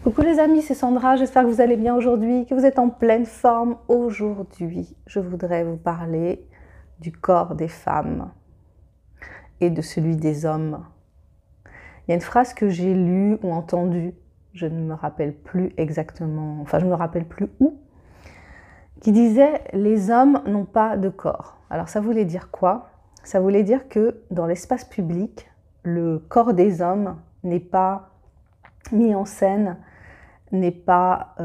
Coucou les amis, c'est Sandra, j'espère que vous allez bien aujourd'hui, que vous êtes en pleine forme. Aujourd'hui, je voudrais vous parler du corps des femmes et de celui des hommes. Il y a une phrase que j'ai lue ou entendue, je ne me rappelle plus exactement, enfin je ne me rappelle plus où, qui disait « les hommes n'ont pas de corps ». Alors ça voulait dire quoi? Ça voulait dire que dans l'espace public, le corps des hommes n'est pas mis en scène, n'est pas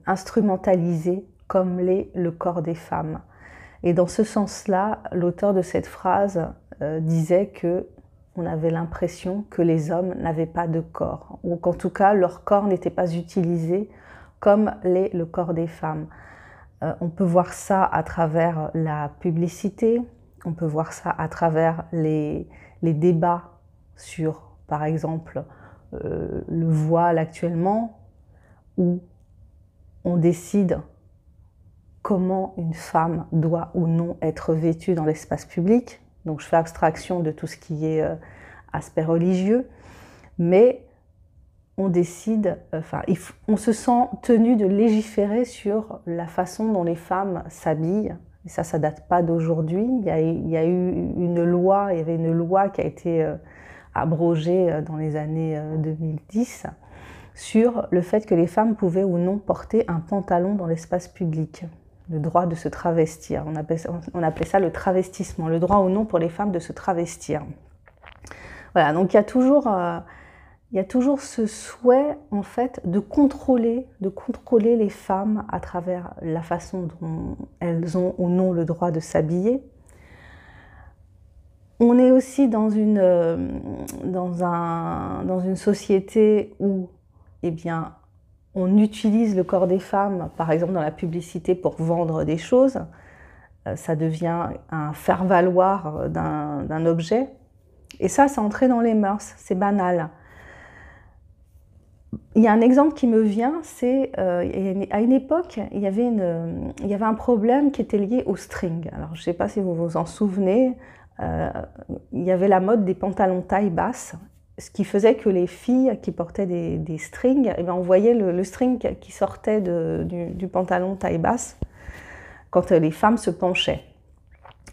instrumentalisé comme l'est le corps des femmes. Et dans ce sens-là, l'auteur de cette phrase disait que on avait l'impression que les hommes n'avaient pas de corps, ou qu'en tout cas leur corps n'était pas utilisé comme l'est le corps des femmes. On peut voir ça à travers la publicité, on peut voir ça à travers les débats sur, par exemple, le voile actuellement, où on décide comment une femme doit ou non être vêtue dans l'espace public. Donc je fais abstraction de tout ce qui est aspect religieux, mais on décide, on se sent tenu de légiférer sur la façon dont les femmes s'habillent. Et ça date pas d'aujourd'hui. Il y a eu une loi, il y avait une loi qui a été abrogée dans les années 2010 sur le fait que les femmes pouvaient ou non porter un pantalon dans l'espace public, le droit de se travestir. On appelait ça le travestissement, le droit ou non pour les femmes de se travestir. Voilà, donc il y a toujours ce souhait en fait de contrôler les femmes à travers la façon dont elles ont ou non le droit de s'habiller. On est aussi dans une société où eh bien, on utilise le corps des femmes, par exemple dans la publicité, pour vendre des choses. Ça devient un faire-valoir d'un objet. Et ça entré dans les mœurs, c'est banal. Il y a un exemple qui me vient, c'est à une époque, il y avait un problème qui était lié au string. Alors, je ne sais pas si vous vous en souvenez, il y avait la mode des pantalons taille basse, ce qui faisait que les filles qui portaient des strings, eh bien, on voyait le string qui sortait du pantalon taille basse quand les femmes se penchaient.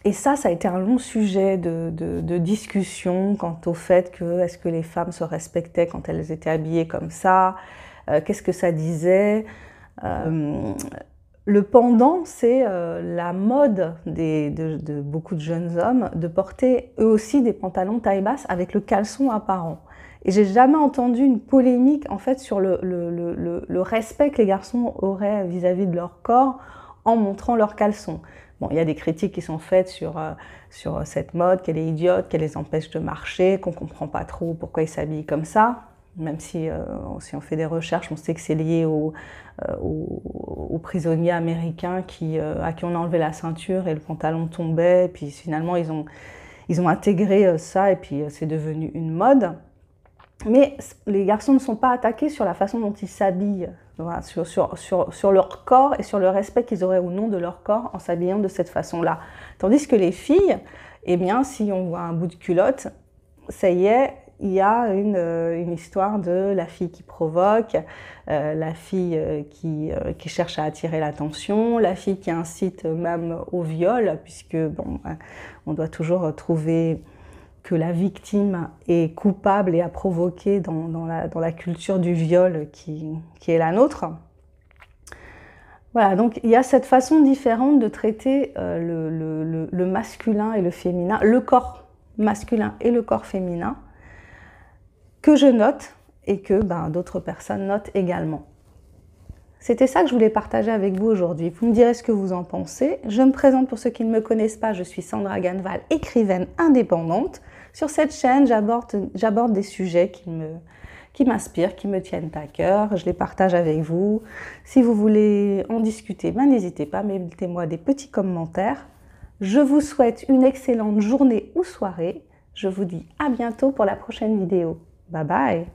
Et ça a été un long sujet de discussion quant au fait que est-ce que les femmes se respectaient quand elles étaient habillées comme ça, qu'est-ce que ça disait. Le pendant, c'est la mode de beaucoup de jeunes hommes de porter eux aussi des pantalons taille basse avec le caleçon apparent. Et j'ai jamais entendu une polémique en fait sur le respect que les garçons auraient vis-à-vis de leur corps en montrant leur caleçon. Bon, il y a des critiques qui sont faites sur cette mode, qu'elle est idiote, qu'elle les empêche de marcher, qu'on ne comprend pas trop pourquoi ils s'habillent comme ça. Même si on fait des recherches, on sait que c'est lié aux prisonniers américains à qui on a enlevé la ceinture et le pantalon tombait. Et puis finalement, ils ont intégré ça et puis c'est devenu une mode. Mais les garçons ne sont pas attaqués sur la façon dont ils s'habillent, voilà, sur leur corps et sur le respect qu'ils auraient ou non de leur corps en s'habillant de cette façon-là. Tandis que les filles, eh bien, si on voit un bout de culotte, ça y est, il y a une histoire de la fille qui provoque, la fille qui cherche à attirer l'attention, la fille qui incite même au viol, puisque bon, on doit toujours trouver que la victime est coupable et a provoqué dans la culture du viol qui est la nôtre. Voilà, donc il y a cette façon différente de traiter le masculin et le féminin, le corps masculin et le corps féminin, que je note et que d'autres personnes notent également. C'était ça que je voulais partager avec vous aujourd'hui. Vous me direz ce que vous en pensez. Je me présente pour ceux qui ne me connaissent pas, je suis Sandra Ganval, écrivaine indépendante. Sur cette chaîne, j'aborde des sujets qui m'inspirent, qui me tiennent à cœur. Je les partage avec vous. Si vous voulez en discuter, n'hésitez pas, mettez-moi des petits commentaires. Je vous souhaite une excellente journée ou soirée. Je vous dis à bientôt pour la prochaine vidéo. Bye bye!